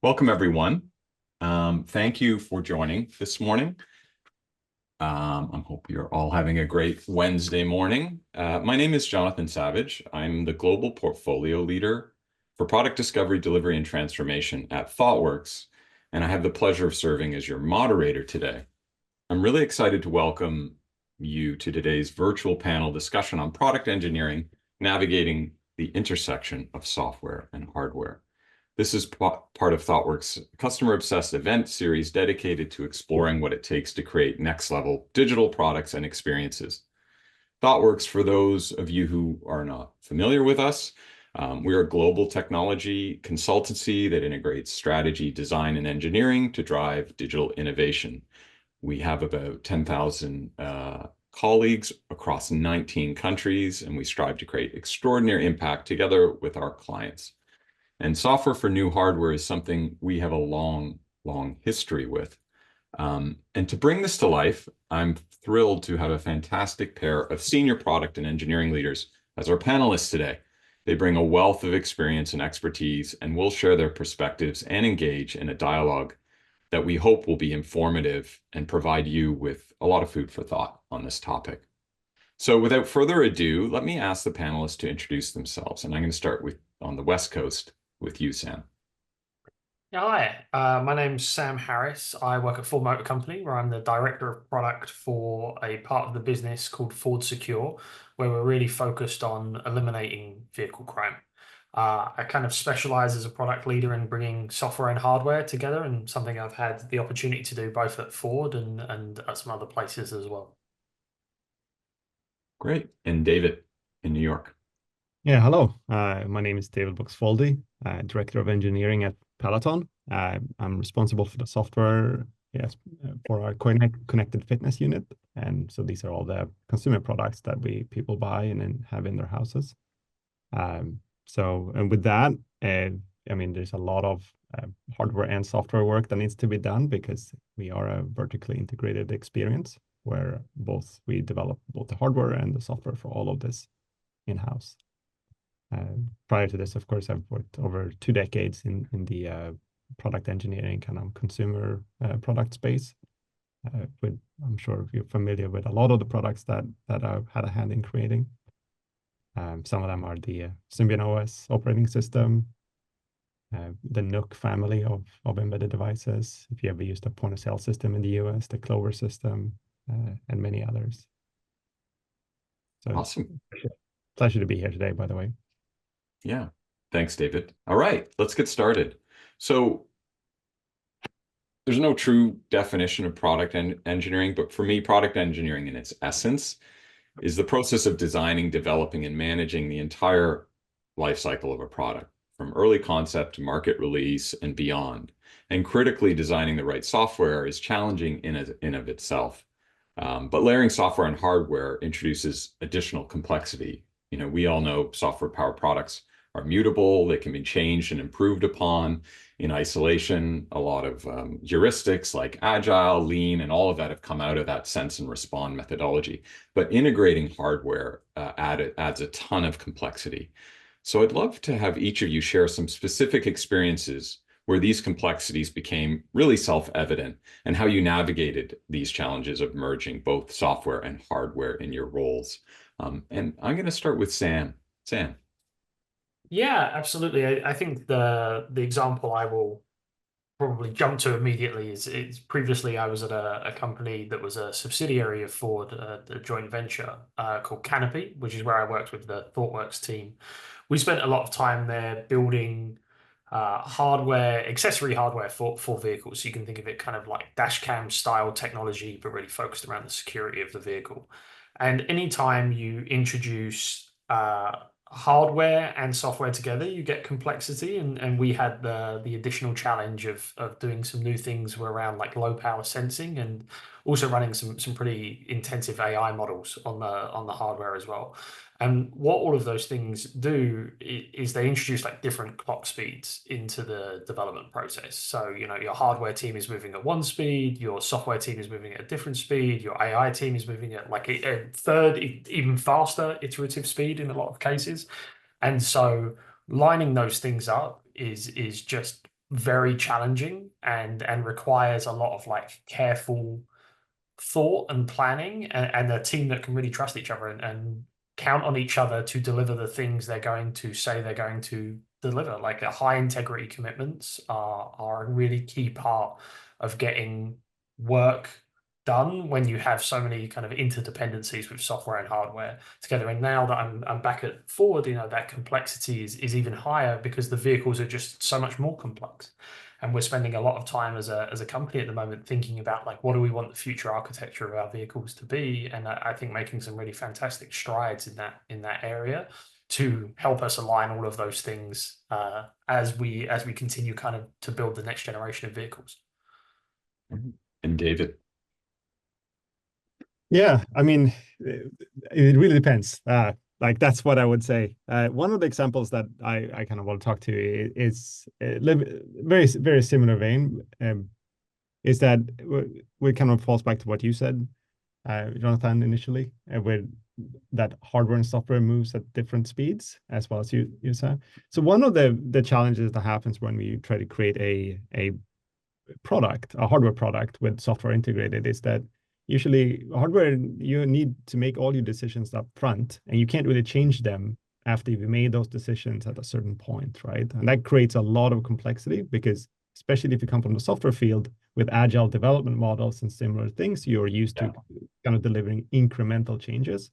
Welcome, everyone. Thank you for joining this morning. I hope you're all having a great Wednesday morning. My name is Jonathan Savage. I'm the Global Portfolio Leader for Product Discovery, Delivery, and Transformation at Thoughtworks, and I have the pleasure of serving as your moderator today. I'm really excited to welcome you to today's virtual panel discussion on product engineering, navigating the intersection of software and hardware. This is part of Thoughtworks' customer-obsessed event series dedicated to exploring what it takes to create next-level digital products and experiences. Thoughtworks, for those of you who are not familiar with us, we're a global technology consultancy that integrates strategy, design, and engineering to drive digital innovation. We have about 10,000 colleagues across 19 countries, and we strive to create extraordinary impact together with our clients. And software for new hardware is something we have a long history with. And to bring this to life, I'm thrilled to have a fantastic pair of senior product and engineering leaders as our panelists today. They bring a wealth of experience and expertise and will share their perspectives and engage in a dialogue that we hope will be informative and provide you with a lot of food for thought on this topic. So without further ado, let me ask the panelists to introduce themselves. And I'm going to start with on the West Coast with you, Sam. Yeah, hi, my name's Sam Harris. I work at Ford Motor Company, where I'm the director of product for a part of the business called Ford Secure, where we're really focused on eliminating vehicle crime. I kind of specialize as a product leader in bringing software and hardware together, and something I've had the opportunity to do both at Ford and at some other places as well. Great. And David in New York. Yeah, hello. My name is David Buxfoldy, Director of Engineering at Peloton. I'm responsible for the software, yes, for our connected fitness unit. And so these are all the consumer products that people buy and then have in their houses. And with that, I mean, there's a lot of hardware and software work that needs to be done because we are a vertically integrated experience where we develop both the hardware and the software for all of this in-house. Prior to this, of course, I've worked over 2 decades in the product engineering kind of consumer product space. I'm sure you're familiar with a lot of the products that I've had a hand in creating. Some of them are the Symbian OS operating system, the Nook family of embedded devices. If you ever used a point of sale system in the US, the Clover system, and many others. So awesome. Pleasure to be here today, by the way. Yeah. Thanks, David. All right, let's get started. So there's no true definition of product engineering, but for me, product engineering in its essence is the process of designing, developing, and managing the entire life cycle of a product, from early concept to market release and beyond. And critically designing the right software is challenging in of itself. But layering software and hardware introduces additional complexity. You know, we all know software-powered products are mutable, they can be changed and improved upon in isolation. A lot of heuristics like agile, lean, and all of that have come out of that sense and respond methodology. But integrating hardware adds a ton of complexity. So I'd love to have each of you share some specific experiences where these complexities became really self-evident and how you navigated these challenges of merging both software and hardware in your roles. And I'm going to start with Sam. Sam. Yeah, absolutely. I think the example I will probably jump to immediately is previously I was at a company that was a subsidiary of Ford, a joint venture called Canopy, which is where I worked with the Thoughtworks team. We spent a lot of time there building accessory hardware for vehicles. So you can think of it kind of like dash cam style technology, but really focused around the security of the vehicle. And anytime you introduce hardware and software together, you get complexity, and we had the additional challenge of doing some new things around like low power sensing and also running some pretty intensive AI models on the hardware as well. And what all of those things do is they introduce like different clock speeds into the development process. So, you know, your hardware team is moving at one speed, your software team is moving at a different speed, your AI team is moving at like a third, even faster iterative speed in a lot of cases. And so lining those things up is just very challenging and requires a lot of like careful thought and planning, and a team that can really trust each other and count on each other to deliver the things they're going to say they're going to deliver. Like high integrity commitments are a really key part of getting work done when you have so many kind of interdependencies with software and hardware together. And now that I'm back at Ford, you know, that complexity is even higher because the vehicles are just so much more complex. And we're spending a lot of time as a company at the moment thinking about like what do we want the future architecture of our vehicles to be, and I think making some really fantastic strides in that area to help us align all of those things as we continue kind of to build the next generation of vehicles. And David. Yeah, I mean, it really depends. Like that's what I would say. One of the examples that I kind of want to talk to is very similar vein. Is that we kind of falls back to what you said, Jonathan, initially, where that hardware and software moves at different speeds, as well as you said. So one of the challenges that happens when we try to create a product, a hardware product with software integrated, is that usually hardware, you need to make all your decisions up front, and you can't really change them after you've made those decisions at a certain point, right? And that creates a lot of complexity because, especially if you come from the software field with agile development models and similar things, you're used to kind of delivering incremental changes.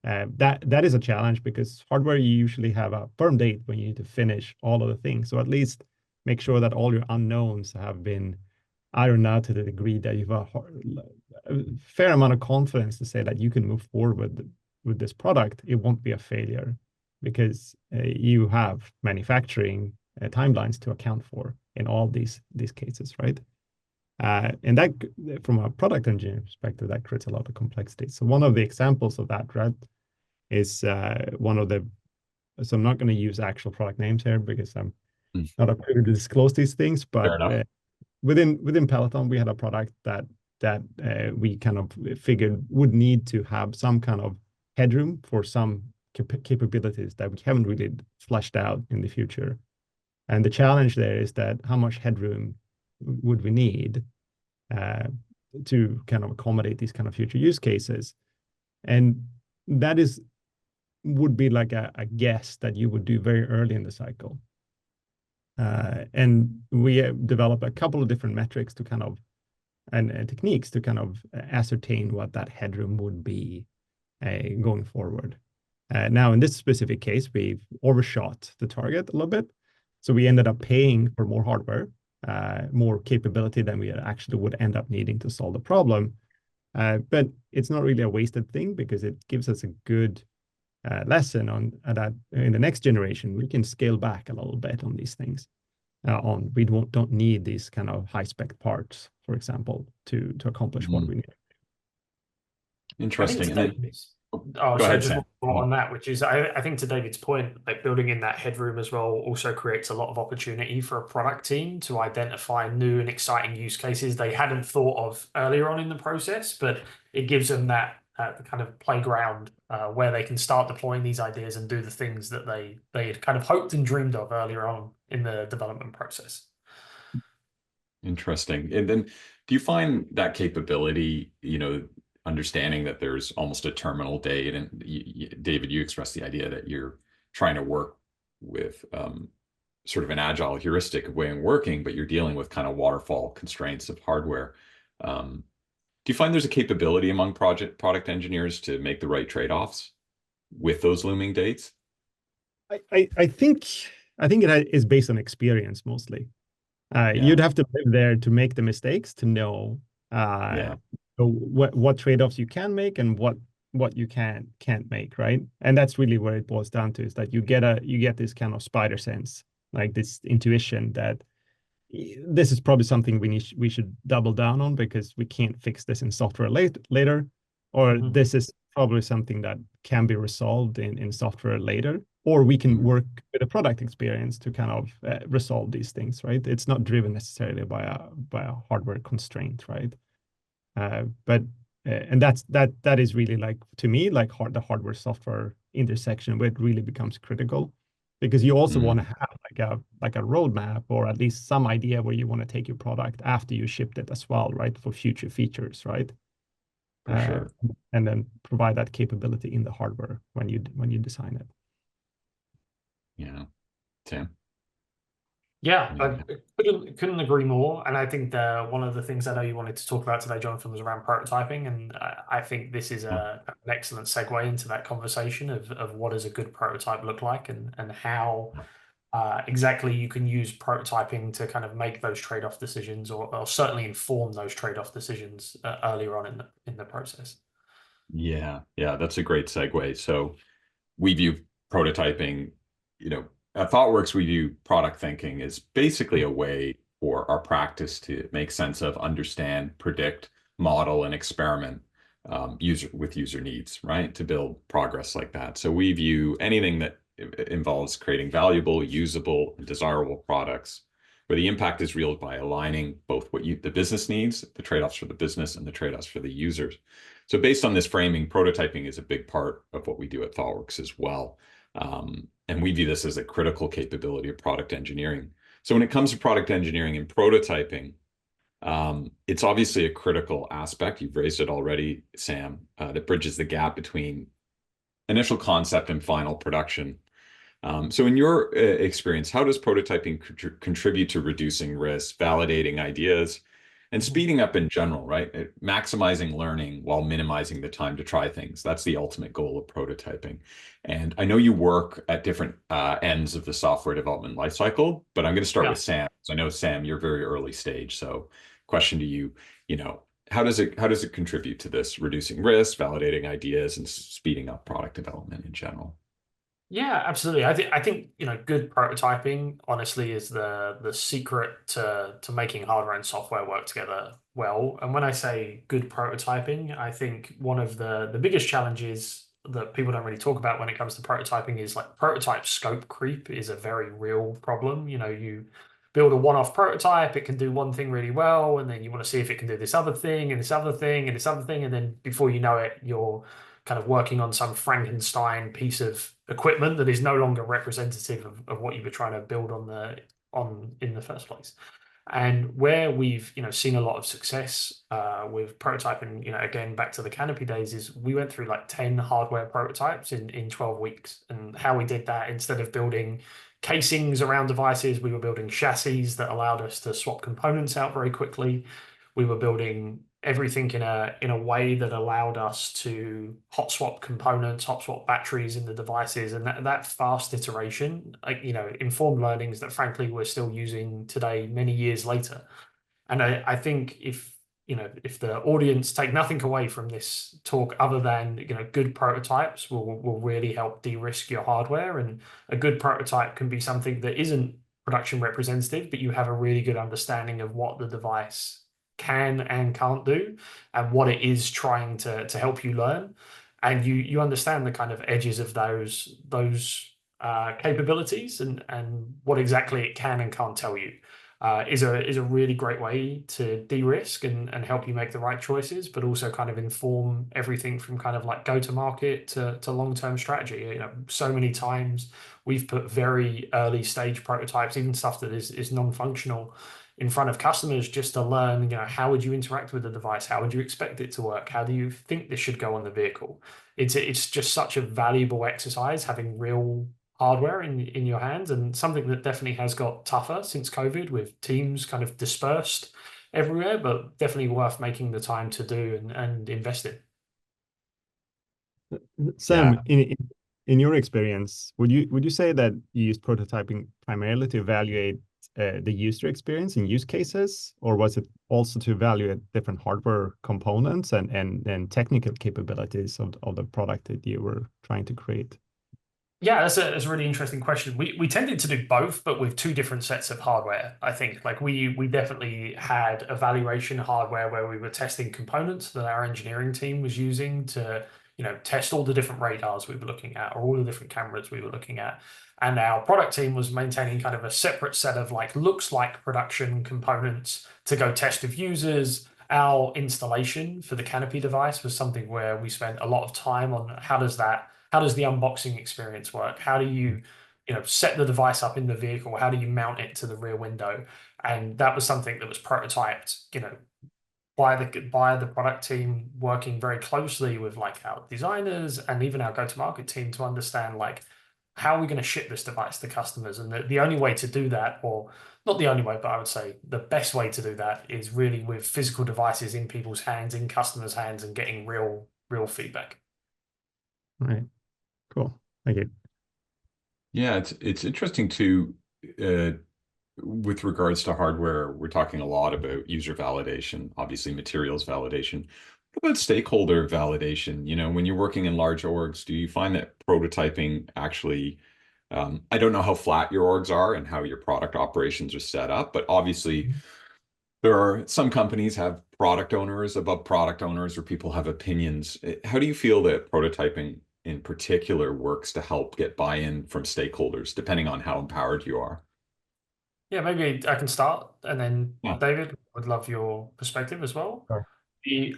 That is a challenge because hardware, you usually have a firm date when you need to finish all of the things. So at least make sure that all your unknowns have been ironed out to the degree that you've a fair amount of confidence to say that you can move forward with this product. It won't be a failure because you have manufacturing timelines to account for in all these cases, right? And that, from a product engineering perspective, that creates a lot of complexity. So one of the examples of that, right, is one of the. So I'm not going to use actual product names here because I'm not able to disclose these things. But within Peloton, we had a product that we kind of figured would need to have some kind of headroom for some capabilities that we haven't really fleshed out in the future. And the challenge there is that how much headroom would we need to kind of accommodate these kind of future use cases? And that would be like a guess that you would do very early in the cycle. And we develop a couple of different metrics to kind of and techniques to kind of ascertain what that headroom would be going forward. Now, in this specific case, we've overshot the target a little bit. So we ended up paying for more hardware, more capability than we actually would end up needing to solve the problem. But it's not really a wasted thing because it gives us a good lesson on that in the next generation, we can scale back a little bit on these things. We don't need these kind of high spec parts, for example, to accomplish what we need. Interesting. Just on that, which is I think to David's point, like building in that headroom as well also creates a lot of opportunity for a product team to identify new and exciting use cases they hadn't thought of earlier on in the process, but it gives them that kind of playground where they can start deploying these ideas and do the things that they had kind of hoped and dreamed of earlier on in the development process. Interesting. And then do you find that capability, understanding that there's almost a terminal date, and David, you expressed the idea that you're trying to work with sort of an agile heuristic way of working, but you're dealing with kind of waterfall constraints of hardware. Do you find there's a capability among product engineers to make the right trade-offs with those looming dates? I think it is based on experience mostly. You'd have to live there to make the mistakes to know what trade-offs you can make and what you can't make, right? And that's really where it boils down to, is that you get this kind of spider sense, like this intuition that this is probably something we should double down on because we can't fix this in software later, or this is probably something that can be resolved in software later, or we can work with a product experience to kind of resolve these things, right? It's not driven necessarily by a hardware constraint, right? But that is really, like, to me, like the hardware software intersection where it really becomes critical. because you also want Mm, to have like a roadmap or at least some idea where you want to take your product after you shipped it as well, right? For future features, right? for sure. And then provide that capability in the hardware when you design it. Yeah. Tim. Yeah, Anything I to- couldn't agree more. And I think one of the things I know you wanted to talk about today, Jonathan, was around prototyping. And I think this is Oh, an excellent segue into that conversation of what does a good prototype look like, and how exactly you can use prototyping to kind of make those trade-off decisions, or certainly inform those trade-off decisions earlier on in the process. yeah. Yeah. That's a great segue. So we view prototyping, you know, at Thoughtworks, we view product thinking as basically a way for our practice to make sense of, understand, predict, model, and experiment user needs, right? To build progress like that. So we view anything that involves creating valuable, usable, and desirable products where the impact is real by aligning both the business needs, the trade-offs for the business, and the trade-offs for the users. So based on this framing, prototyping is a big part of what we do at Thoughtworks as well. And we view this as a critical capability of product engineering. So when it comes to product engineering and prototyping, it's obviously a critical aspect. You've raised it already, Sam, that bridges the gap between initial concept and final production. So in your experience, how does prototyping contribute to reducing risk, validating ideas, and speeding up in general, right? Maximizing learning while minimizing the time to try things. That's the ultimate goal of prototyping. And I know you work at different ends of the software development lifecycle, but I'm going to start Yeah. with Sam. So I know, Sam, you're very early stage. So question to you, how does it contribute to this reducing risk, validating ideas, and speeding up product development in general? Yeah, absolutely. I think good prototyping honestly is the secret to making hardware and software work together well. And when I say good prototyping, I think one of the biggest challenges that people don't really talk about when it comes to prototyping is like prototype scope creep is a very real problem. You build a one-off prototype, it can do one thing really well, and then you want to see if it can do this other thing and this other thing and this other thing, and then before you know it, you're kind of working on some Frankenstein piece of equipment that is no longer representative of what you were trying to build on in the first place. And where we've seen a lot of success with prototyping, again back to the Canopy days, is we went through like 10 hardware prototypes in 12 weeks. And how we did that, instead of building casings around devices, we were building chassis that allowed us to swap components out very quickly. We were building everything in a way that allowed us to hot swap components, hot swap batteries in the devices, and that fast iteration, informed learnings that frankly we're still using today, many years later. And I think if the audience take nothing away from this talk other than good prototypes will really help de-risk your hardware. And a good prototype can be something that isn't production representative, but you have a really good understanding of what the device can and can't do and what it is trying to help you learn. And you understand the kind of edges of those capabilities, and what exactly it can and can't tell you is a really great way to de-risk and help you make the right choices, but also kind of inform everything from kind of like go to market to long-term strategy. So many times we've put very early stage prototypes, even stuff that is non-functional, in front of customers just to learn, how would you interact with the device? How would you expect it to work? How do you think this should go on the vehicle? It's just such a valuable exercise having real hardware in your hands, and something that definitely has got tougher since COVID with teams kind of dispersed everywhere, but definitely worth making the time to do and invest in. Sam, Yeah. in your experience, would you say that you use prototyping primarily to evaluate the user experience in use cases, or was it also to evaluate different hardware components and technical capabilities of the product that you were trying to create? Yeah, that's a really interesting question. We tended to do both, but with two different sets of hardware. I think like we definitely had evaluation hardware where we were testing components that our engineering team was using to test all the different radars we were looking at or all the different cameras we were looking at. And our product team was maintaining kind of a separate set of like looks like production components to go test with users. Our installation for the Canopy device was something where we spent a lot of time on how does the unboxing experience work? How do you set the device up in the vehicle? How do you mount it to the rear window? And that was something that was prototyped, by the product team, working very closely with like our designers and even our go-to-market team to understand like how are we going to ship this device to customers. And the only way to do that, or not the only way, but I would say the best way to do that, is really with physical devices in people's hands, in customers' hands, and getting real feedback. Right. Cool. Thank you. Yeah, it's interesting too, with regards to hardware, we're talking a lot about user validation, obviously materials validation. What about stakeholder validation? When you're working in large orgs, do you find that prototyping actually, I don't know how flat your orgs are and how your product operations are set up, but obviously there are some companies have product owners above product owners, or people have opinions. How do you feel that prototyping in particular works to help get buy-in from stakeholders, depending on how empowered you are? Yeah, maybe I can start, and then Yeah. David, would love your perspective as well. Sure.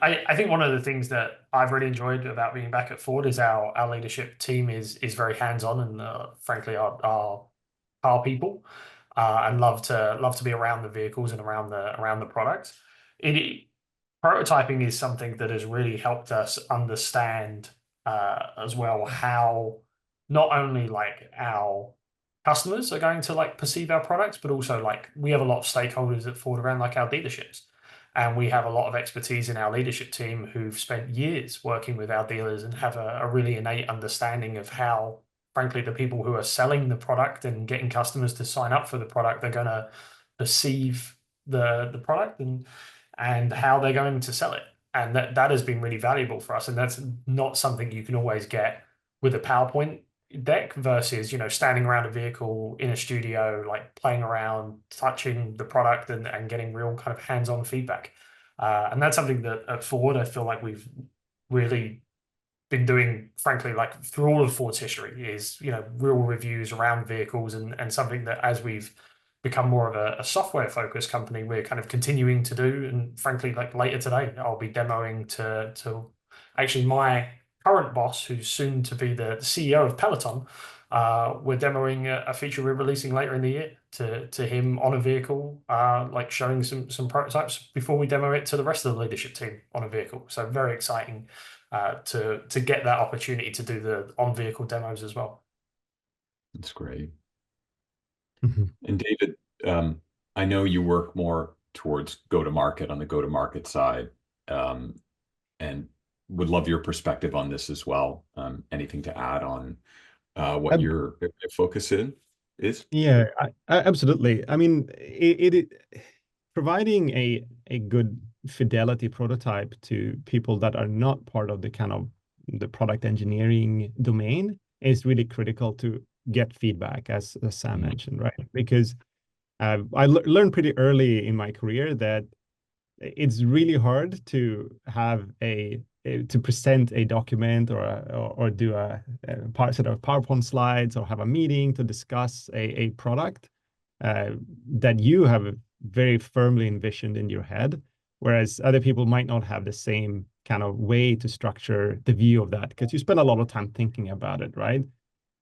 I think one of the things that I've really enjoyed about being back at Ford is our leadership team is very hands-on, and frankly are car people, and love to be around the vehicles and around the product. It Prototyping is something that has really helped us understand as well how not only like our customers are going to like perceive our products, but also like we have a lot of stakeholders at Ford around like our dealerships. And we have a lot of expertise in our leadership team who've spent years working with our dealers and have a really innate understanding of how, frankly, the people who are selling the product and getting customers to sign up for the product are going to perceive the product and how they're going to sell it. And that has been really valuable for us. And that's not something you can always get with a PowerPoint deck versus, standing around a vehicle in a studio, like playing around, touching the product and getting real kind of hands-on feedback. And that's something that at Ford, I feel like we've really been doing, frankly, like through all of Ford's history, is, real reviews around vehicles, and something that as we've become more of a software focused company, we're kind of continuing to do. And frankly, like later today, I'll be demoing to actually my current boss, who's soon to be the CEO of Peloton. We're demoing a feature we're releasing later in the year to him on a vehicle, like showing some prototypes before we demo it to the rest of the leadership team on a vehicle. So very exciting to get that opportunity to do the on vehicle demos as well. That's great. Mhm. And David, I know you work more towards go-to-market on the go-to-market side, and would love your perspective on this as well. Anything to add on what Ab- your focus is? Yeah, absolutely. I mean, providing a good fidelity prototype to people that are not part of the kind of the product engineering domain is really critical to get feedback, as Sam mentioned, right? Because I learned pretty early in my career that it's really hard to have to present a document or do a set of PowerPoint slides or have a meeting to discuss a product that you have very firmly envisioned in your head, whereas other people might not have the same kind of way to structure the view of that because you spend a lot of time thinking about it, right?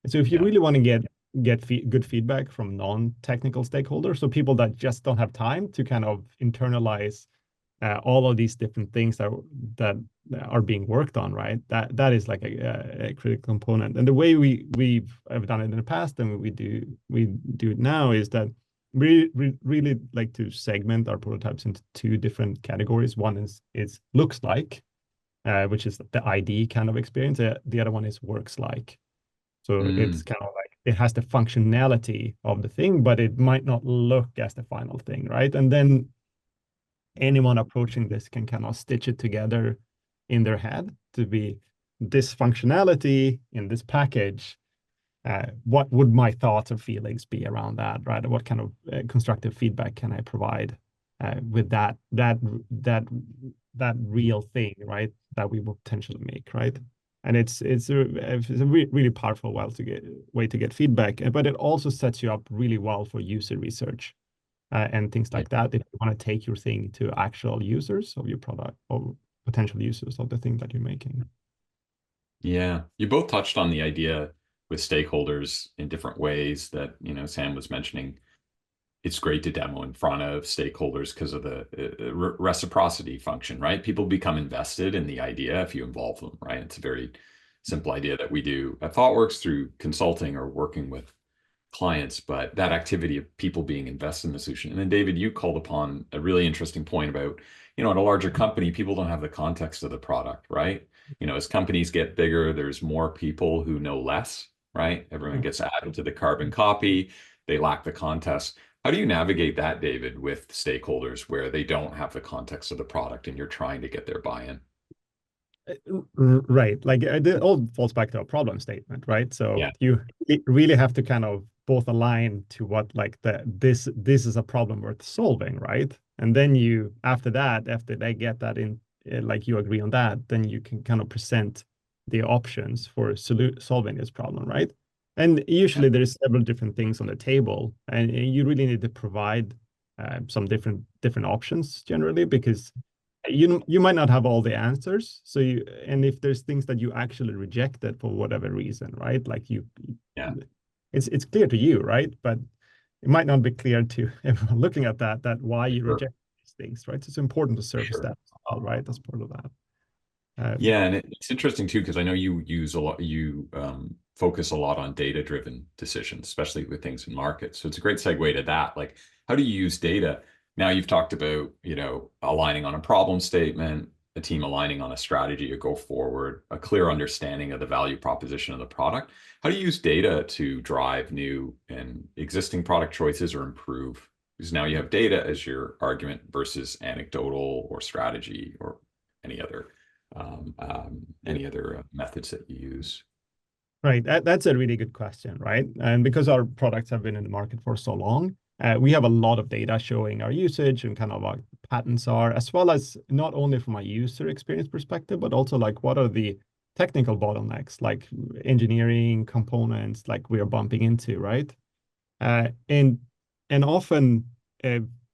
So if you Yeah. really want to get good feedback from non-technical stakeholders, so people that just don't have time to kind of internalize all of these different things that are being worked on, right? That is like a critical component. And the way we've done it in the past and we do it now is that we really like to segment our prototypes into two different categories. One is looks like, which is the ID kind of experience. The other one is works like. So it's kind of like it has the functionality of the thing, but it might not look as the final thing, right? And then anyone approaching this can kind of stitch it together in their head to be this functionality in this package. What would my thoughts or feelings be around that, right? What kind of constructive feedback can I provide with that real thing, right? That we will potentially make, right? And it's a really powerful way to get feedback, but it also sets you up really well for user research and things like that. If you want to take your thing to actual users of your product or potential users of the thing that you're making. Yeah, you both touched on the idea with stakeholders in different ways that, Sam was mentioning. It's great to demo in front of stakeholders because of the reciprocity function, right? People become invested in the idea if you involve them, right? It's a very simple idea that we do at Thoughtworks through consulting or working with clients, but that activity of people being invested in the solution. And then David, you called upon a really interesting point about, at a larger company, people don't have the context of the product, right? As companies get bigger, there's more people who know less, right? Everyone gets added to the carbon copy. They lack the context. How do you navigate that, David, with stakeholders where they don't have the context of the product and you're trying to get their buy-in? Right. Like it all falls back to a problem statement, right? So Yeah. you really have to kind of both align to what like this is a problem worth solving, right? And then you after they get that in like you agree on that, then you can kind of present the options for solving this problem, right? And usually there's several different things on the table, and you really need to provide some different options generally because you might not have all the answers. So and if there's things that you actually rejected for whatever reason, right? Like Yeah. it's clear to you, right? But it might not be clear to everyone looking at that why you Sure. reject these things, right? So it's important to surface Sure. that as well, right? As part of that. Yeah, and it's interesting too, because I know you focus a lot on data-driven decisions, especially with things in markets. So it's a great segue to that. Like, how do you use data? Now you've talked about, aligning on a problem statement, a team aligning on a strategy to go forward, a clear understanding of the value proposition of the product. How do you use data to drive new and existing product choices or improve? Because now you have data as your argument versus anecdotal or strategy or any other methods that you use? Right. That's a really good question, right? And because our products have been in the market for so long, we have a lot of data showing our usage and kind of what patterns are, as well as not only from a user experience perspective, but also like what are the technical bottlenecks, like engineering components, like we're bumping into, right? And often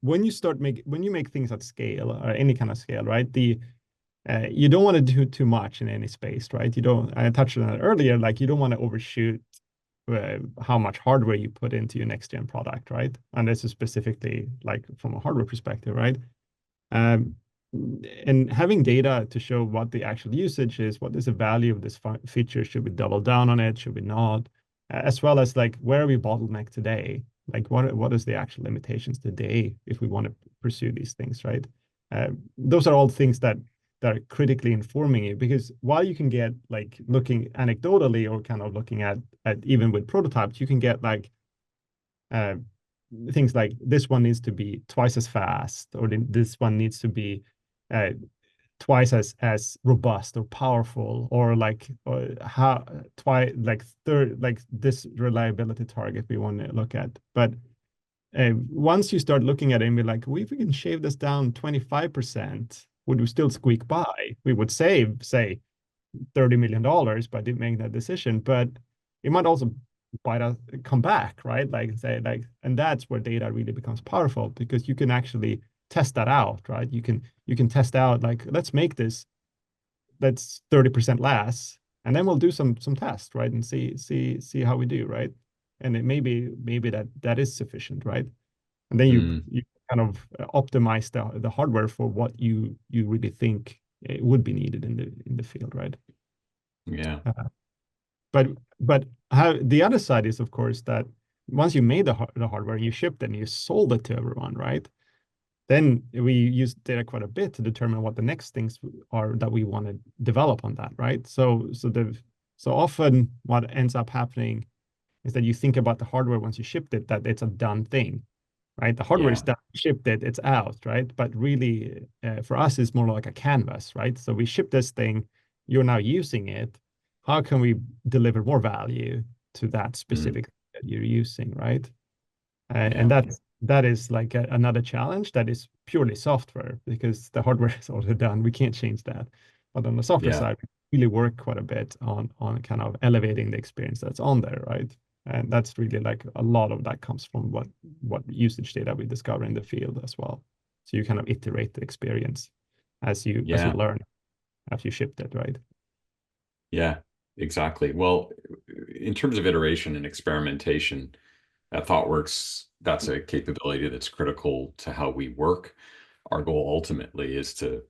when you make things at scale or any kind of scale, right? You don't want to do too much in any space, right? I touched on that earlier, like you don't want to overshoot how much hardware you put into your next gen product, right? And this is specifically like from a hardware perspective, right? Um, and having data to show what the actual usage is, what is the value of this feature, should we double down on it, should we not? As well as like where are we bottleneck today? Like what is the actual limitations today if we want to pursue these things, right? Those are all things that are critically informing you, because while you can get like looking anecdotally or kind of looking at even with prototypes, you can get like things like this one needs to be twice as fast, or this one needs to be twice as robust or powerful, or like how twice like third like this reliability target we want to look at. But once you start looking at it and be like, well, if we can shave this down 25%, would we still squeak by? We would save, say, $30 million by making that decision, but it might also come back, right? Like say, like, and that's where data really becomes powerful, because you can actually test that out, right? You can test out like, let's make this that's 30% less, and then we'll do some tests, right? And see how we do, right? And it maybe that is sufficient, right? And then you kind of optimize the hardware for what you really think it would be needed in the field, right? Yeah. But how the other side is, of course, that once you made the hardware and you shipped it and you sold it to everyone, right? Then we use data quite a bit to determine what the next things are that we want to develop on that, right? So often what ends up happening is that you think about the hardware once you shipped it, that it's a done thing, right? The hardware is done, shipped it, it's out, right? But really, for us, it's more like a canvas, right? So we ship this thing, you're now using it. How can we deliver more value to that specific that you're using, right? And that is like another challenge that is purely software, because the hardware is already done. We can't change that. But on the software side, we really work quite a bit on kind of elevating the experience that's on there, right? And that's really like a lot of that comes from what usage data we discover in the field as well. So you kind of iterate the experience as you learn after you shipped it, right? Yeah, exactly. Well, in terms of iteration and experimentation, at Thoughtworks, that's a capability that's critical to how we work. Our goal ultimately is to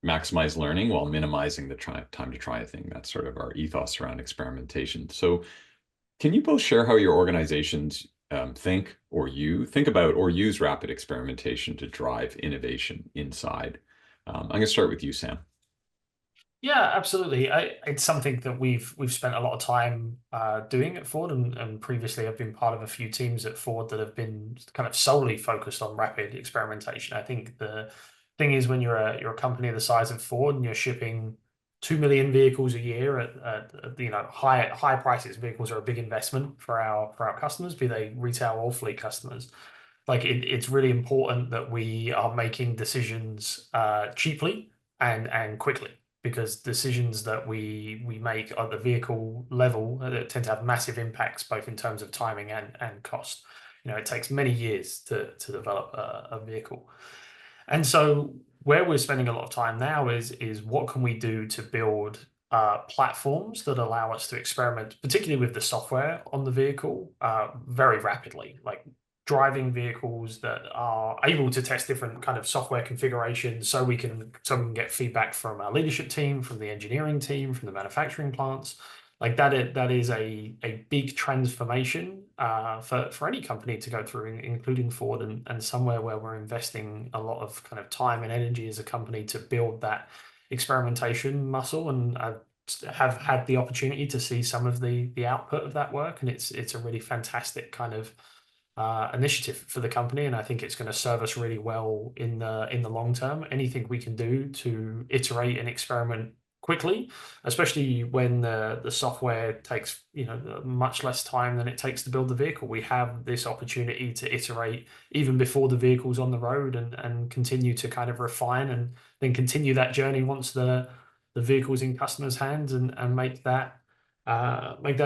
maximize learning while minimizing the time to try a thing. That's sort of our ethos around experimentation. So can you both share how your organizations think about or use rapid experimentation to drive innovation inside? I'm going to start with you, Sam. Yeah, absolutely. It's something that we've spent a lot of time doing at Ford, and previously I've been part of a few teams at Ford that have been kind of solely focused on rapid experimentation. I think the thing is when you're a company the size of Ford and you're shipping 2 million vehicles a year at high prices, vehicles are a big investment for our customers, be they retail or fleet customers. Like it's really important that we are making decisions cheaply and quickly, because decisions that we make at the vehicle level tend to have massive impacts both in terms of timing and cost. It takes many years to develop a vehicle. And so where we're spending a lot of time now is what can we do to build platforms that allow us to experiment, particularly with the software on the vehicle, very rapidly, like driving vehicles that are able to test different kind of software configurations, so we can get feedback from our leadership team, from the engineering team, from the manufacturing plants. Like that is a big transformation for any company to go through, including Ford, and somewhere where we're investing a lot of kind of time and energy as a company to build that experimentation muscle. And I have had the opportunity to see some of the output of that work, and it's a really fantastic kind of initiative for the company, and I think it's going to serve us really well in the long term. Anything we can do to iterate and experiment quickly, especially when the software takes much less time than it takes to build the vehicle. We have this opportunity to iterate even before the vehicle's on the road, and continue to kind of refine, and then continue that journey once the vehicle's in customers' hands, and make that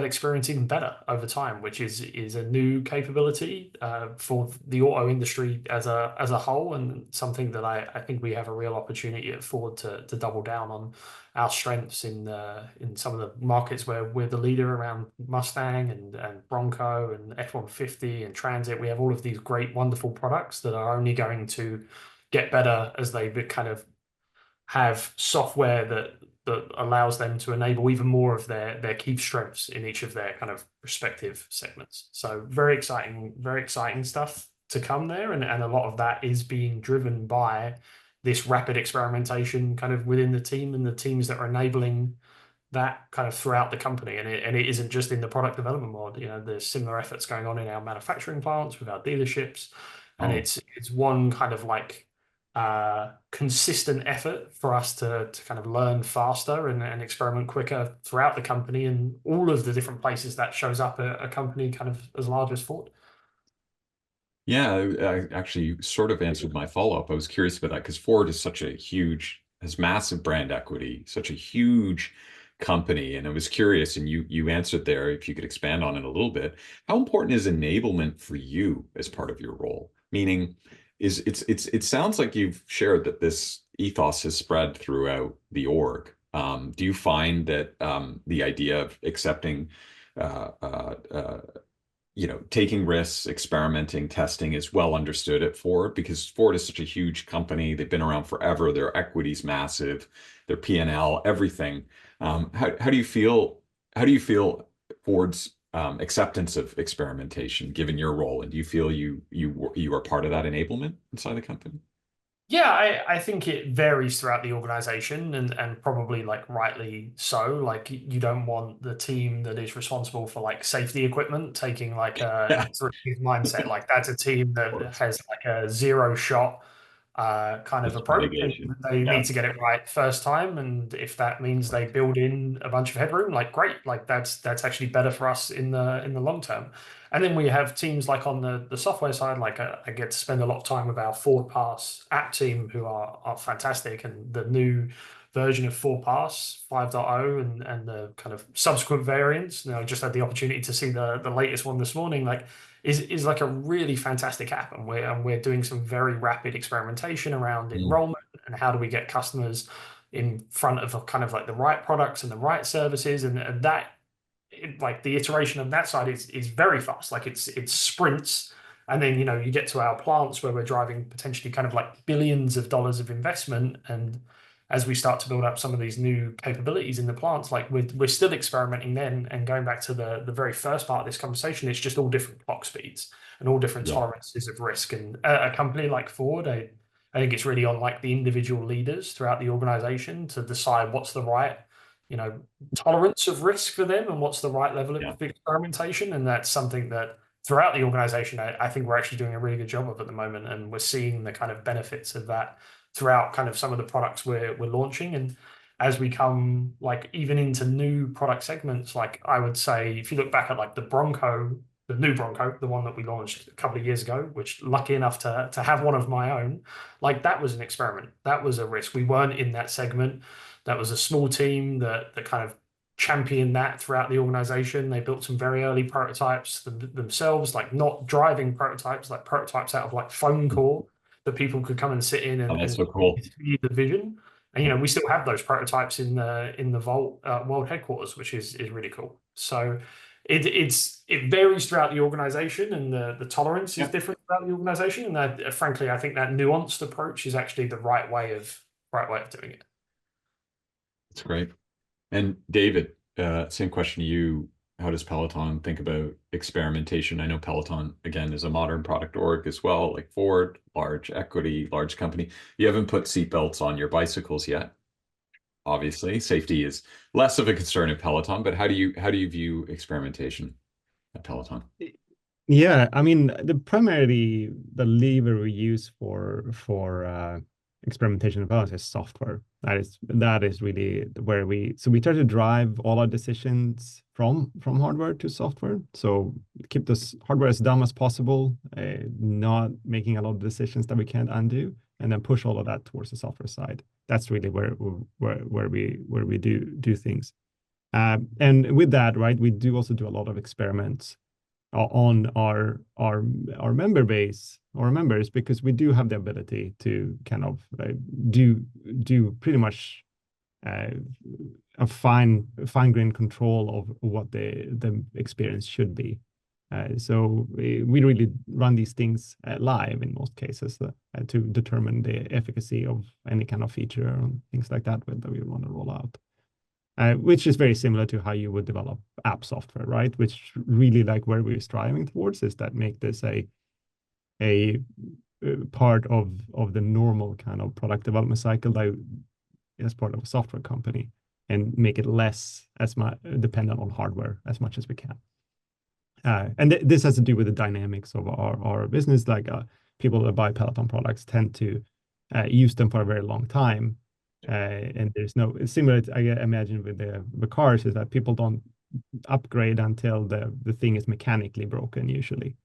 experience even better over time, which is a new capability for the auto industry as a whole, and something that I think we have a real opportunity at Ford to double down on our strengths in some of the markets where we're the leader, around Mustang and Bronco and F-150 and Transit. We have all of these great, wonderful products that are only going to get better as they kind of have software that allows them to enable even more of their key strengths in each of their kind of respective segments. So very exciting stuff to come there. And a lot of that is being driven by this rapid experimentation kind of within the team, and the teams that are enabling that kind of throughout the company. And it isn't just in the product development mode. There's similar efforts going on in our manufacturing plants with our dealerships. And it's one kind of like consistent effort for us to kind of learn faster and experiment quicker throughout the company, and all of the different places that shows up a company kind of as large as Ford. Yeah, I actually sort of answered my follow-up. I was curious about that because Ford is has massive brand equity, such a huge company. And I was curious, and you answered there, if you could expand on it a little bit. How important is enablement for you as part of your role? Meaning, it sounds like you've shared that this ethos has spread throughout the org. Do you find that the idea of accepting taking risks, experimenting, testing is well understood at Ford, because Ford is such a huge company. They've been around forever. Their equity's massive, their P&L, everything. How do you feel? How do you feel Ford's acceptance of experimentation, given your role? And do you feel you are part of that enablement inside the company? Yeah, I think it varies throughout the organization, and probably like rightly so. Like you don't want the team that is responsible for like safety equipment taking like Yeah, sort of mindset. Like that's a team of that course. has like a zero shot kind of Risk approach, and mitigation. they Yeah. need to get it right first time. And if that means they build in a bunch of headroom, like great, like that's actually better for us in the long term. And then we have teams like on the software side, like I get to spend a lot of time with our Ford Pass app team, who are fantastic. And the new version of Ford Pass 5.0 and the kind of subsequent variants, I just had the opportunity to see the latest one this morning, like is like a really fantastic app. And we're doing some very rapid experimentation around Mm. enrollment, and how do we get customers in front of kind of like the right products and the right services. And that like the iteration of that side is very fast. Like it's sprints, and then you get to our plants where we're driving potentially kind of like billions of dollars of investment, and as we start to build up some of these new capabilities in the plants, like we're still experimenting then. And going back to the very first part of this conversation, it's just all different clock speeds and all different Yeah. tolerances of risk. And a company like Ford, I think it's really on like the individual leaders throughout the organization to decide what's the right, tolerance of risk for them and what's the right level of Yeah. experimentation. And that's something that throughout the organization, I think we're actually doing a really good job of at the moment. And we're seeing the kind of benefits of that throughout kind of some of the products we're launching. And as we come like even into new product segments, like I would say, if you look back at like the Bronco, the new Bronco, the one that we launched a couple of years ago, which lucky enough to have one of my own, like that was an experiment. That was a risk. We weren't in that segment. That was a small team that kind of championed that throughout the organization. They built some very early prototypes themselves, like not driving prototypes, like prototypes out of like phone core that people could come and sit in Oh, and that's so cool. see the vision. And we still have those prototypes in the Vault world headquarters, which is really cool. So it varies throughout the organization, and the tolerance is different throughout the organization. And that, frankly, I think that nuanced approach is actually the right way of doing it. That's great. And David, same question to you. How does Peloton think about experimentation? I know Peloton, again, is a modern product org as well, like Ford, large equity, large company. You haven't put seatbelts on your bicycles yet. Obviously, safety is less of a concern at Peloton, but how do you view experimentation at Peloton? Yeah, I mean, the lever we use for experimentation and balance is software. That is really where we try to drive all our decisions from hardware to software. So keep this hardware as dumb as possible, not making a lot of decisions that we can't undo, and then push all of that towards the software side. That's really where we do things. And with that, right, we do also do a lot of experiments on our member base or members, because we do have the ability to kind of do pretty much a fine-grained control of what the experience should be. So we really run these things live in most cases to determine the efficacy of any kind of feature and things like that that we want to roll out. Which is very similar to how you would develop app software, right? Which really like where we're striving towards is that make this a part of the normal kind of product development cycle that as part of a software company, and make it less as much dependent on hardware as much as we can. And this has to do with the dynamics of our business. Like people that buy Peloton products tend to use them for a very long time. And there's no similar to, I imagine with the cars, is that people don't upgrade until the thing is mechanically broken usually,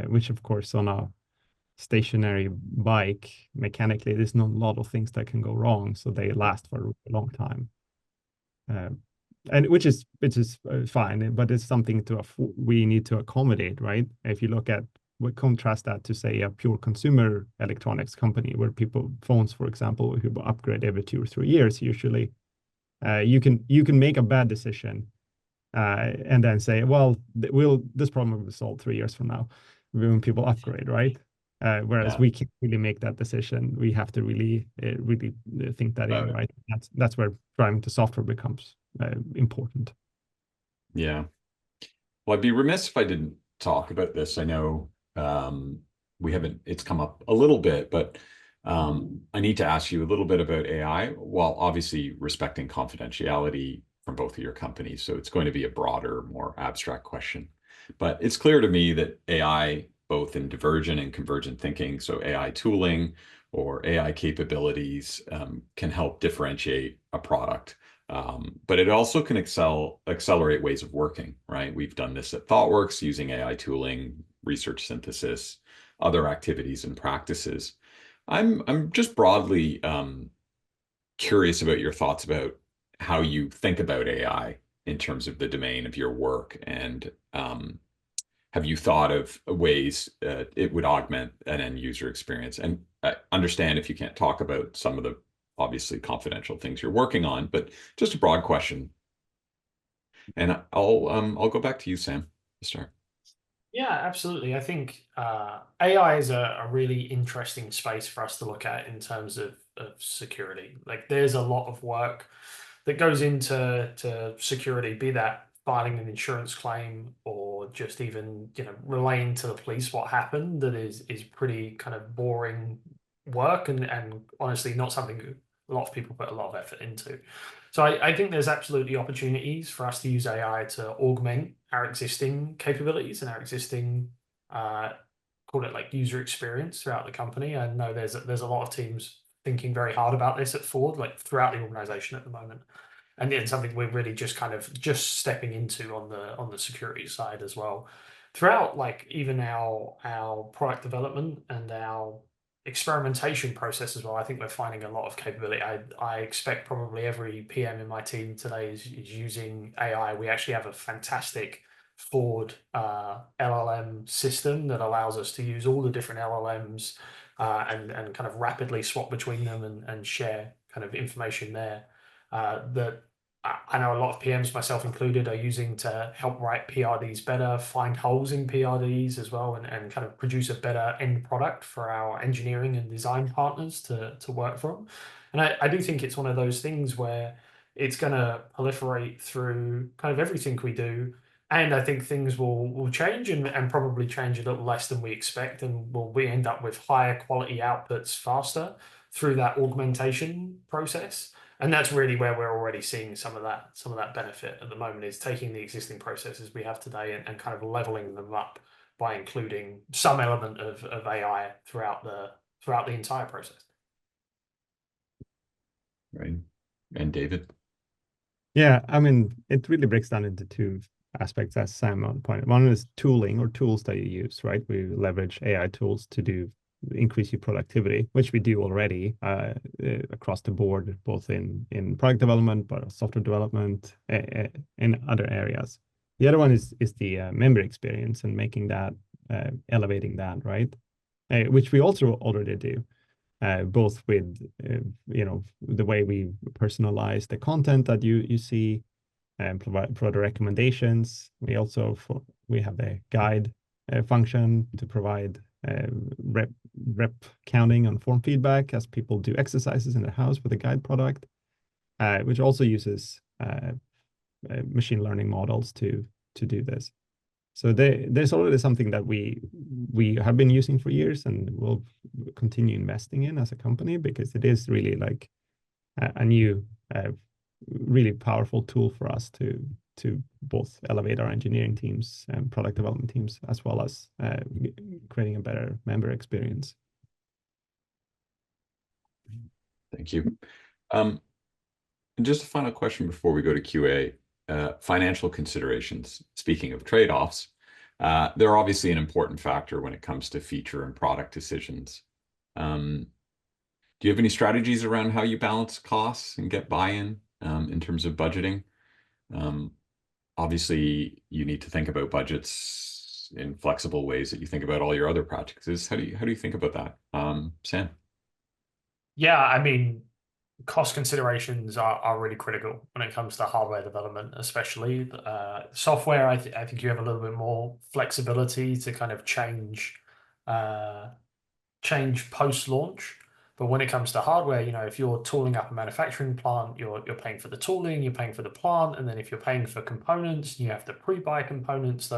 which of course on a stationary bike mechanically there's not a lot of things that can go wrong, so they last for a long time, and which is fine, but it's something we need to accommodate, right? If you look at we contrast that to, say, a pure consumer electronics company where phones, for example, who upgrade every 2 or 3 years, usually, you can make a bad decision and then say, well, this problem will be solved 3 years from now when people upgrade, right? Whereas we can't really make that decision. We have to really think that in, right? That's where driving to software becomes important. Yeah. Well, I'd be remiss if I didn't talk about this. I know it's come up a little bit, but I need to ask you a little bit about AI, while obviously respecting confidentiality from both of your companies. So it's going to be a broader, more abstract question. But it's clear to me that AI, both in divergent and convergent thinking, so AI tooling or AI capabilities, can help differentiate a product. But it also can accelerate ways of working, right? We've done this at Thoughtworks using AI tooling, research synthesis, other activities and practices. I'm just broadly curious about your thoughts about how you think about AI in terms of the domain of your work, and have you thought of ways it would augment an end user experience? And I understand if you can't talk about some of the obviously confidential things you're working on, but just a broad question. And I'll go back to you, Sam, to start. Yeah, absolutely. I think AI is a really interesting space for us to look at in terms of security. Like, there's a lot of work that goes into security, be that filing an insurance claim or just even, relaying to the police what happened, that is pretty kind of boring work, and honestly not something a lot of people put a lot of effort into. So I think there's absolutely opportunities for us to use AI to augment our existing capabilities and our existing, uh, call it like user experience throughout the company. I know there's a lot of teams thinking very hard about this at Ford, like throughout the organization at the moment. And then something we're really just kind of just stepping into on the security side as well. Throughout like even our product development and our experimentation process as well, I think we're finding a lot of capability. I expect probably every PM in my team today is using AI. We actually have a fantastic Ford LLM system that allows us to use all the different LLMs, and kind of rapidly swap between them and share kind of information there, that I know a lot of PMs, myself included, are using to help write PRDs better, find holes in PRDs as well, and kind of produce a better end product for our engineering and design partners to work from. And I do think it's one of those things where it's going to proliferate through kind of everything we do. And I think things will change, and probably change a little less than we expect. And we end up with higher quality outputs faster through that augmentation process. And that's really where we're already seeing some of that benefit at the moment, is taking the existing processes we have today and kind of leveling them up by including some element of AI throughout the entire process. Right. And David? Yeah, I mean, it really breaks down into two aspects, as Sam pointed. One is tooling, or tools that you use, right? We leverage AI tools to increase your productivity, which we do already across the board, both in product development, but software development, in other areas. The other one is the member experience, and making that, elevating that, right? Which we also already do. Both with the way we personalize the content that you see, and provide recommendations. We have a guide function to provide rep counting on form feedback as people do exercises in their house with a guide product, which also uses machine learning models to do this. So there's already something that we have been using for years and will continue investing in as a company, because it is really like a new, really powerful tool for us to both elevate our engineering teams and product development teams, as well as creating a better member experience. Thank you. And just a final question before we go to QA. Financial considerations. Speaking of trade-offs, they're obviously an important factor when it comes to feature and product decisions. Do you have any strategies around how you balance costs and get buy-in in terms of budgeting? Obviously, you need to think about budgets in flexible ways that you think about all your other projects. How do you think about that, Sam? Yeah, I mean, cost considerations are really critical when it comes to hardware development, especially software. I think you have a little bit more flexibility to kind of change post launch. But when it comes to hardware, if you're tooling up a manufacturing plant, you're paying for the tooling, you're paying for the plant, and then if you're paying for components, you have to pre-buy components.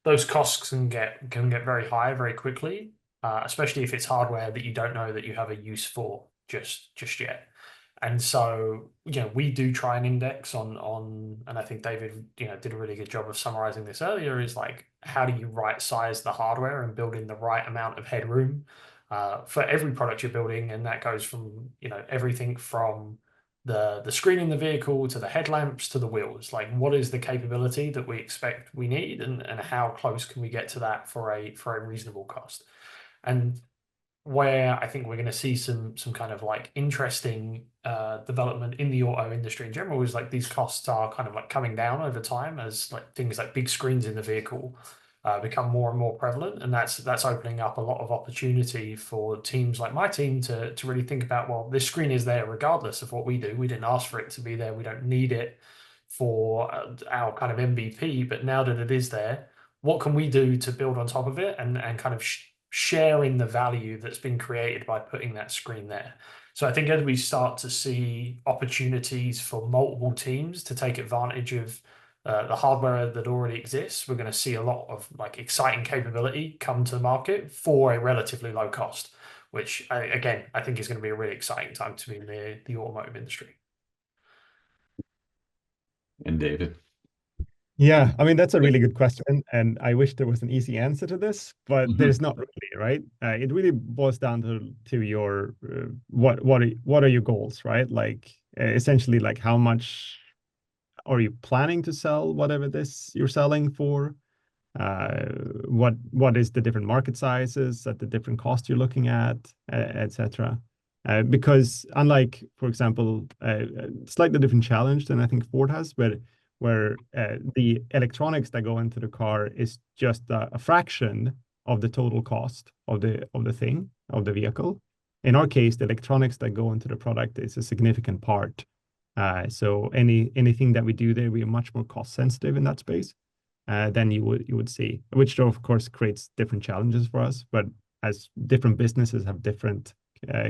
Those costs can get very high very quickly, especially if it's hardware that you don't know that you have a use for just yet. And so, we do try and index on, and I think David, did a really good job of summarizing this earlier, is like, how do you right size the hardware and build in the right amount of headroom for every product you're building? And that goes from, everything from the screen in the vehicle to the headlamps to the wheels. Like, what is the capability that we expect we need, and how close can we get to that for a reasonable cost? And where I think we're going to see some kind of like interesting development in the auto industry in general is like these costs are kind of like coming down over time, as like things like big screens in the vehicle become more and more prevalent, and that's opening up a lot of opportunity for teams like my team to really think about, well, this screen is there regardless of what we do. We didn't ask for it to be there. We don't need it for our kind of MVP. But now that it is there, what can we do to build on top of it and kind of share in the value that's been created by putting that screen there? So I think as we start to see opportunities for multiple teams to take advantage of the hardware that already exists, we're going to see a lot of like exciting capability come to the market for a relatively low cost, which again, I think is going to be a really exciting time to be in the automotive industry. And David. Yeah, I mean, that's a really good question. And I wish there was an easy answer to this, but there's not really, right? It really boils down to your what are your goals, right? Like essentially, like how much are you planning to sell whatever this you're selling for? What is the different market sizes at the different cost you're looking at, etc. Because unlike, for example, slightly different challenge than I think Ford has, where the electronics that go into the car is just a fraction of the total cost of the vehicle. In our case, the electronics that go into the product is a significant part. So anything that we do there, we are much more cost sensitive in that space than you would see, which of course creates different challenges for us. But as different businesses have different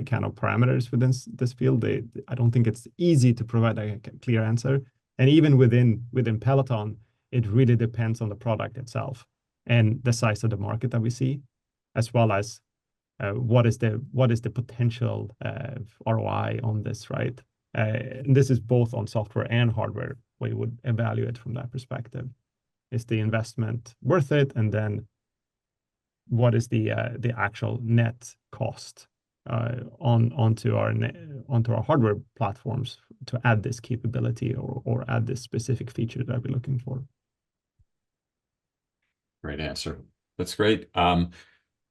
kind of parameters within this field, I don't think it's easy to provide a clear answer. And even within Peloton, it really depends on the product itself and the size of the market that we see, as well as what is the potential ROI on this, right? And this is both on software and hardware. We would evaluate from that perspective. Is the investment worth it? And then what is the actual net cost onto our hardware platforms to add this capability or add this specific feature that we're looking for? Great answer. That's great.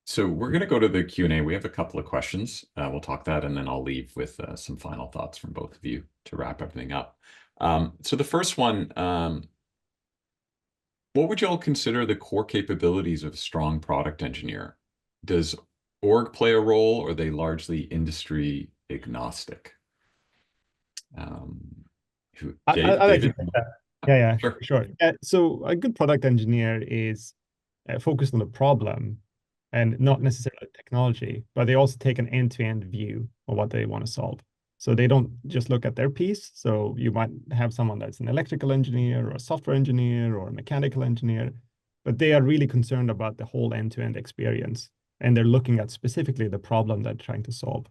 So we're going to go to the Q&A. We have a couple of questions. We'll talk that, and then I'll leave with some final thoughts from both of you to wrap everything up. So the first one, what would you all consider the core capabilities of a strong product engineer? Does org play a role, or are they largely industry agnostic? David? Yeah, Sure. sure. So a good product engineer is focused on the problem and not necessarily technology, but they also take an end-to-end view of what they want to solve. So they don't just look at their piece. So you might have someone that's an electrical engineer or a software engineer or a mechanical engineer, but they are really concerned about the whole end-to-end experience. And they're looking at specifically the problem they're trying to solve.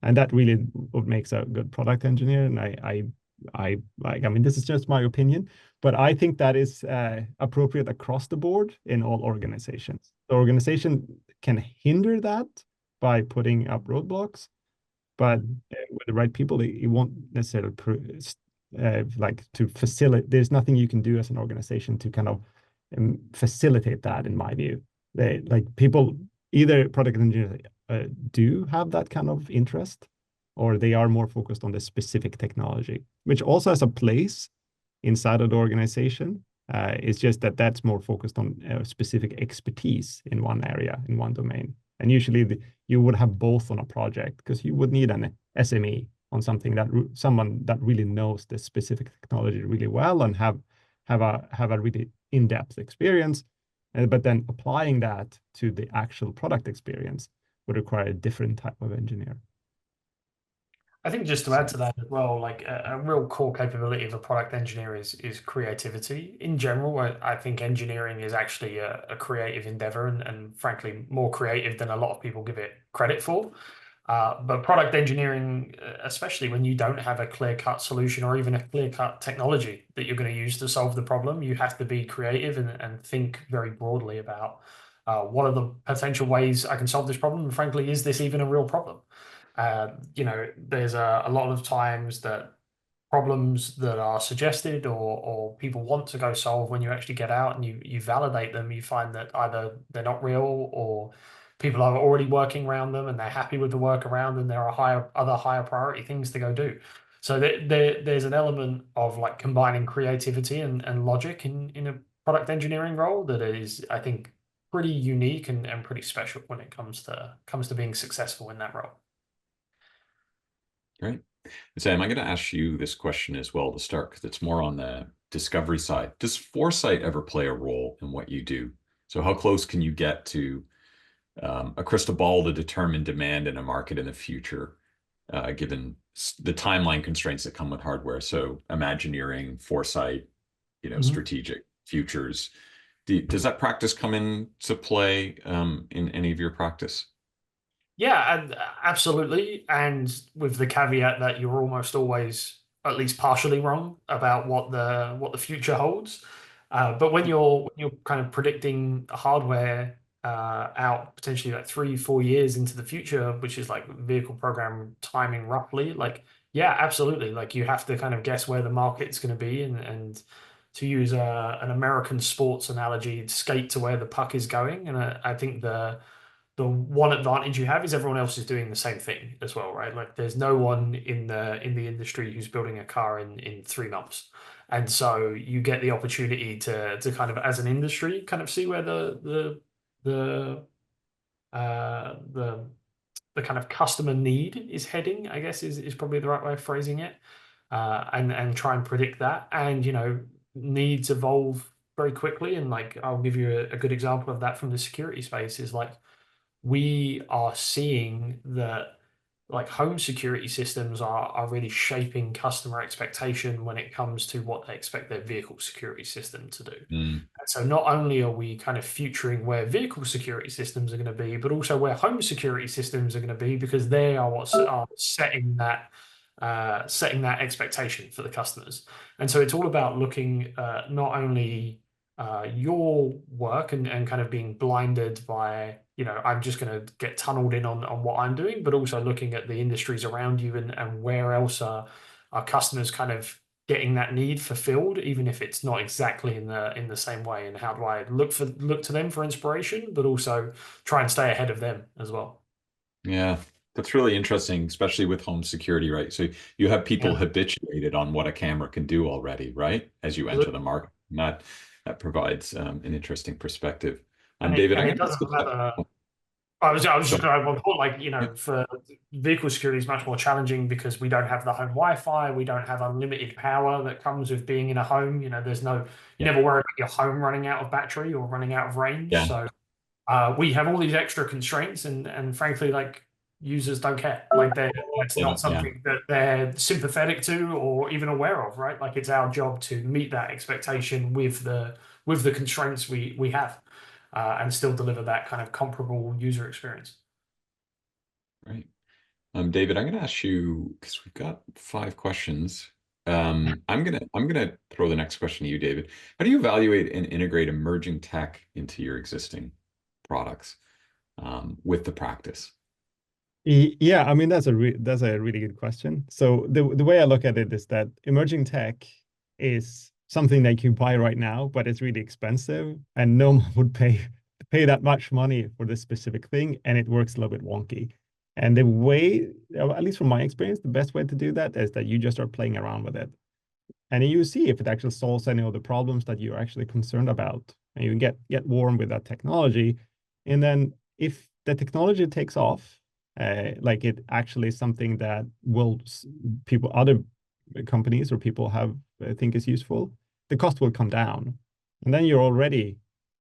And that really what makes a good product engineer. And I mean, this is just my opinion, but I think that is appropriate across the board in all organizations. The organization can hinder that by putting up roadblocks, but with the right people, it won't necessarily like to facilitate. There's nothing you can do as an organization to kind of facilitate that, in my view. People, either product engineers do have that kind of interest, or they are more focused on the specific technology, which also has a place inside of the organization. It's just that that's more focused on specific expertise in one area, in one domain. And usually you would have both on a project, because you would need an SME on something that someone that really knows the specific technology really well and have a really in-depth experience. But then applying that to the actual product experience would require a different type of engineer. I think just to add to that as well, like a real core capability of a product engineer is creativity. In general, I think engineering is actually a creative endeavor and frankly more creative than a lot of people give it credit for. But product engineering, especially when you don't have a clear-cut solution or even a clear-cut technology that you're going to use to solve the problem, you have to be creative and think very broadly about what are the potential ways I can solve this problem, and frankly, is this even a real problem? There's a lot of times that problems that are suggested or people want to go solve, when you actually get out and you validate them, you find that either they're not real or people are already working around them and they're happy with the workaround and there are other higher priority things to go do. So there's an element of like combining creativity and logic in a product engineering role that is, I think, pretty unique and pretty special when it comes to being successful in that role. Great. Sam, I'm going to ask you this question as well to start, because it's more on the discovery side. Does foresight ever play a role in what you do? So how close can you get to a crystal ball to determine demand in a market in the future, given the timeline constraints that come with hardware? So Imagineering, foresight, strategic futures. Does that practice come into play in any of your practice? Yeah, and absolutely. And with the caveat that you're almost always at least partially wrong about what the future holds. But when you're kind of predicting hardware out potentially like 3-4 years into the future, which is like vehicle program timing roughly, like yeah, absolutely. Like you have to kind of guess where the market's going to be, and to use an American sports analogy, skate to where the puck is going. And I think the one advantage you have is everyone else is doing the same thing as well, right? Like there's no one in the industry who's building a car in 3 months. And so you get the opportunity to kind of as an industry kind of see where the the the kind of customer need is heading, I guess is probably the right way of phrasing it. And try and predict that. And needs evolve very quickly. And like I'll give you a good example of that from the security space is like we are seeing that like home security systems are really shaping customer expectation when it comes to what they expect their vehicle security system to do. Mm. And so not only are we kind of futuring where vehicle security systems are going to be, but also where home security systems are going to be, because they are what's are setting that expectation for the customers. And so it's all about looking not only your work and kind of being blinded by, I'm just going to get tunneled in on what I'm doing, but also looking at the industries around you and where else are customers kind of getting that need fulfilled, even if it's not exactly in the same way. And how do I look to them for inspiration, but also try and stay ahead of them as well. Yeah, that's really interesting, especially with home security, right? So you have people Yeah, habituated on what a camera can do already, right? As you enter the absolutely. market. And that provides an interesting perspective. And it David, and I'm it going to ask doesn't a matter. I was so, just going to point like, yeah, for vehicle security is much more challenging because we don't have the home Wi-Fi, we don't have unlimited power that comes with being in a home. You yeah, never worry about your home running out of battery or running out of range. yeah, So we have all these extra constraints, and frankly, like users don't care. Like that's they not don't, yeah. something that they're sympathetic to or even aware of, right? Like it's our job to meet that expectation with the constraints we have, and still deliver that kind of comparable user experience. Right. David, I'm going to ask you because we've got 5 questions. I'm gonna throw the next question to you, David. How do you evaluate and integrate emerging tech into your existing products with the practice? Yeah, I mean that's a really good question. So the way I look at it is that emerging tech is something that you buy right now, but it's really expensive, and no one would pay that much money for this specific thing, and it works a little bit wonky. And the way, at least from my experience, the best way to do that is that you just start playing around with it, and you see if it actually solves any of the problems that you're actually concerned about, and you get warm with that technology, and then if the technology takes off, like it actually is something that other companies or people have think is useful, the cost will come down, and then you're already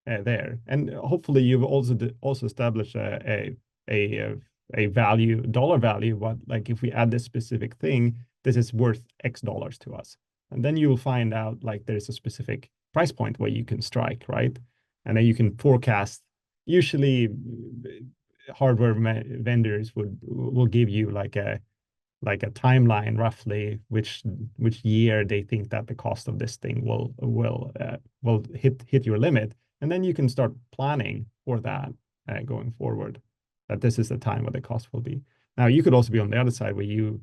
there, and hopefully you've also established a dollar value. What, like, if we add this specific thing, this is worth X dollars to us, and then you will find out like there's a specific price point where you can strike, right? And then you can forecast. Usually hardware vendors will give you like a timeline roughly which year they think that the cost of this thing will hit your limit, and then you can start planning for that going forward, that this is the time where the cost will be. Now you could also be on the other side where you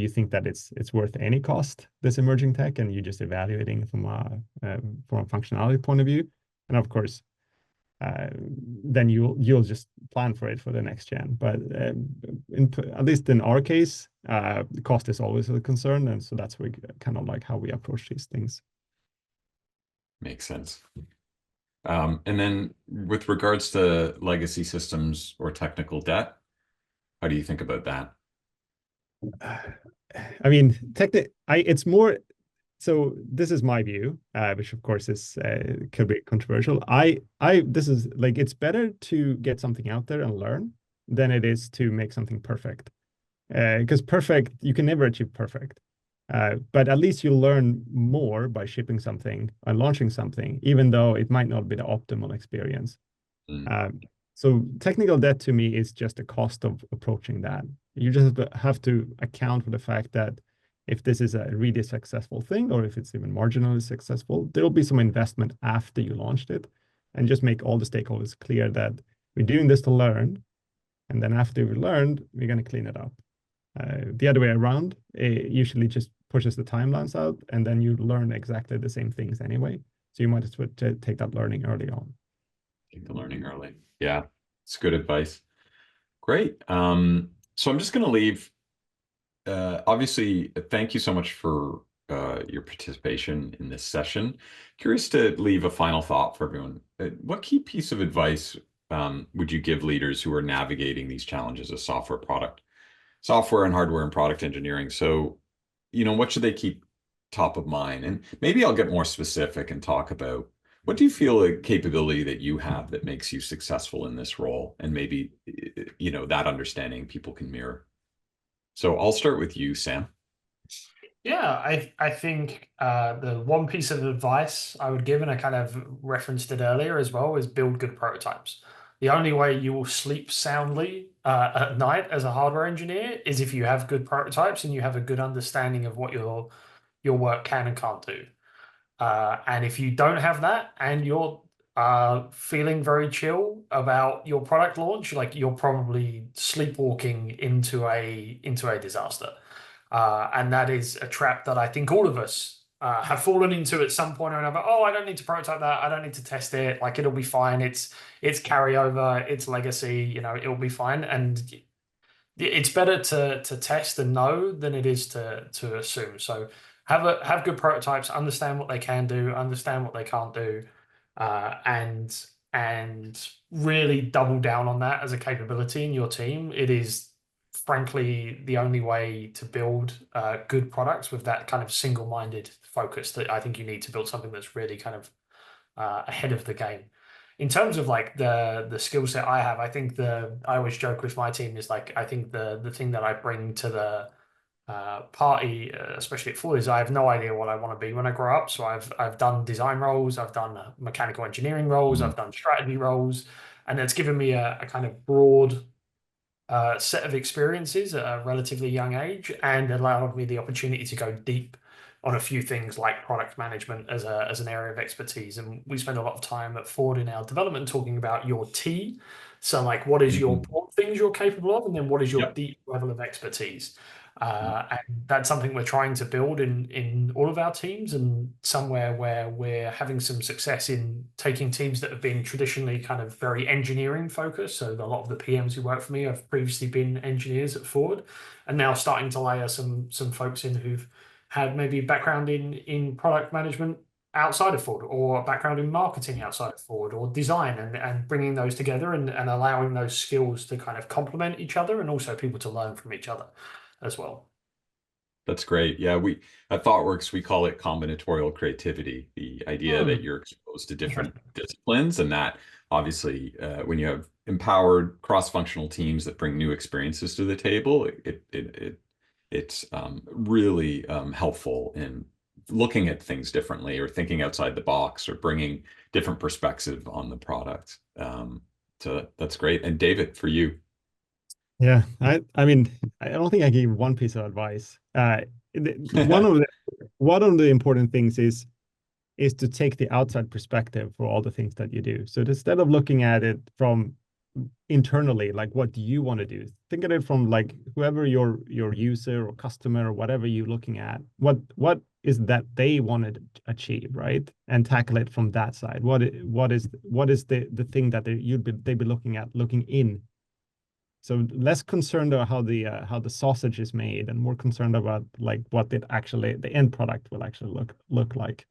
think that it's worth any cost, this emerging tech, and you're just evaluating from a functionality point of view, and of course uh, then you'll just plan for it for the next gen. But at least in our case, the cost is always a concern, and so that's kind of like how we approach these things. Makes sense. And then with regards to legacy systems or technical debt, how do you think about that? I mean, it's more so this is my view, which of course is could be controversial. This is like, it's better to get something out there and learn than it is to make something perfect. Because perfect, you can never achieve perfect. But at least you learn more by shipping something and launching something, even though it might not be the optimal experience. Mm. So technical debt to me is just a cost of approaching that. You just have to account for the fact that if this is a really successful thing, or if it's even marginally successful, there will be some investment after you launched it, and just make all the stakeholders clear that we're doing this to learn, and then after we learned, we're going to clean it up. The other way around, it usually just pushes the timelines out, and then you learn exactly the same things anyway. So you might as well take that learning early on. Take the learning early. Yeah, it's good advice. Great. So I'm just going to leave. Obviously, thank you so much for your participation in this session. Curious to leave a final thought for everyone. What key piece of advice would you give leaders who are navigating these challenges of software and hardware and product engineering? So, what should they keep top of mind? And maybe I'll get more specific and talk about what do you feel a capability that you have that makes you successful in this role? And maybe, that understanding people can mirror. So I'll start with you, Sam. Yeah, I think the one piece of advice I would give, and I kind of referenced it earlier as well, is build good prototypes. The only way you will sleep soundly at night as a hardware engineer is if you have good prototypes and you have a good understanding of what your work can and can't do. And if you don't have that and you're feeling very chill about your product launch, like you're probably sleepwalking into a disaster. And that is a trap that I think all of us have fallen into at some point or another. Oh, I don't need to prototype that. I don't need to test it. Like it'll be fine. It's carryover. It's legacy. It'll be fine. And it's better to test and know than it is to assume. So have good prototypes, understand what they can do, understand what they can't do, and really double down on that as a capability in your team. It is frankly the only way to build good products with that kind of single-minded focus that I think you need to build something that's really kind of ahead of the game. In terms of like the skill set I have, I think I always joke with my team is like I think the thing that I bring to the party, especially at Ford, is I have no idea what I want to be when I grow up. So I've done design roles, I've done mechanical engineering roles, I've done strategy roles, and it's given me a kind of broad set of experiences at a relatively young age, and allowed me the opportunity to go deep on a few things like product management as an area of expertise. And we spend a lot of time at Ford in our development talking about your T. So like, what is your broad things you're capable of, and then what is your Yep. deep level of expertise? And that's something we're trying to build in all of our teams, and somewhere where we're having some success in taking teams that have been traditionally kind of very engineering focused. So a lot of the PMs who work for me have previously been engineers at Ford, and now starting to layer some folks in who've had maybe background in product management outside of Ford, or a background in marketing outside of Ford, or design, and bringing those together and allowing those skills to kind of complement each other, and also people to learn from each other as well. That's great. Yeah, we at Thoughtworks, we call it combinatorial creativity, the idea that you're exposed to different disciplines, and that obviously when you have empowered cross-functional teams that bring new experiences to the table, it's really helpful in looking at things differently, or thinking outside the box, or bringing different perspective on the product. So that's great. And David, for you. Yeah, I mean, I don't think I gave one piece of advice. One of the important things is to take the outside perspective for all the things that you do. So instead of looking at it from internally, like what do you want to do? Think of it from like whoever your user or customer or whatever you're looking at, what is that they want to achieve, right? And tackle it from that side. What is the thing that they'd be looking in. So less concerned about how the sausage is made, and more concerned about like what the end product will actually look like.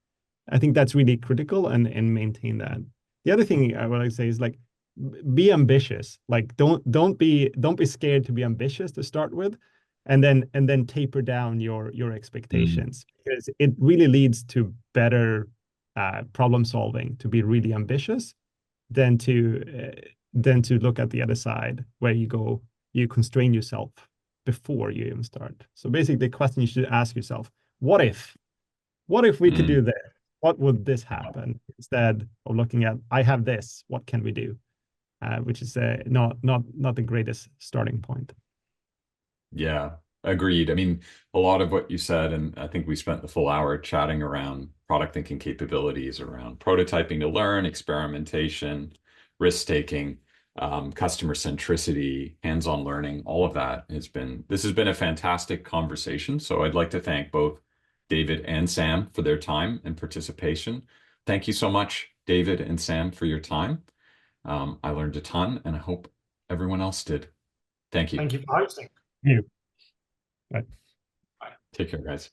I think that's really critical, and maintain that. The other thing I would like to say is like be ambitious. Like don't be scared to be ambitious to start with. and then taper down your expectations, because it really leads to better problem solving, to be really ambitious, than to look at the other side where you constrain yourself before you even start. So basically, the question you should ask yourself: what if we could do this? What would this happen? Instead of looking at, I have this, what can we do? Which is not the greatest starting point. Yeah, agreed. I mean, a lot of what you said, and I think we spent the full hour chatting around product thinking capabilities, around prototyping to learn, experimentation, risk-taking, customer centricity, hands-on learning, all of that this has been a fantastic conversation. So I'd like to thank both David and Sam for their time and participation. Thank you so much, David and Sam, for your time. I learned a ton, and I hope everyone else did. Thank you. Thank you for hosting. You. Right. Take care, guys.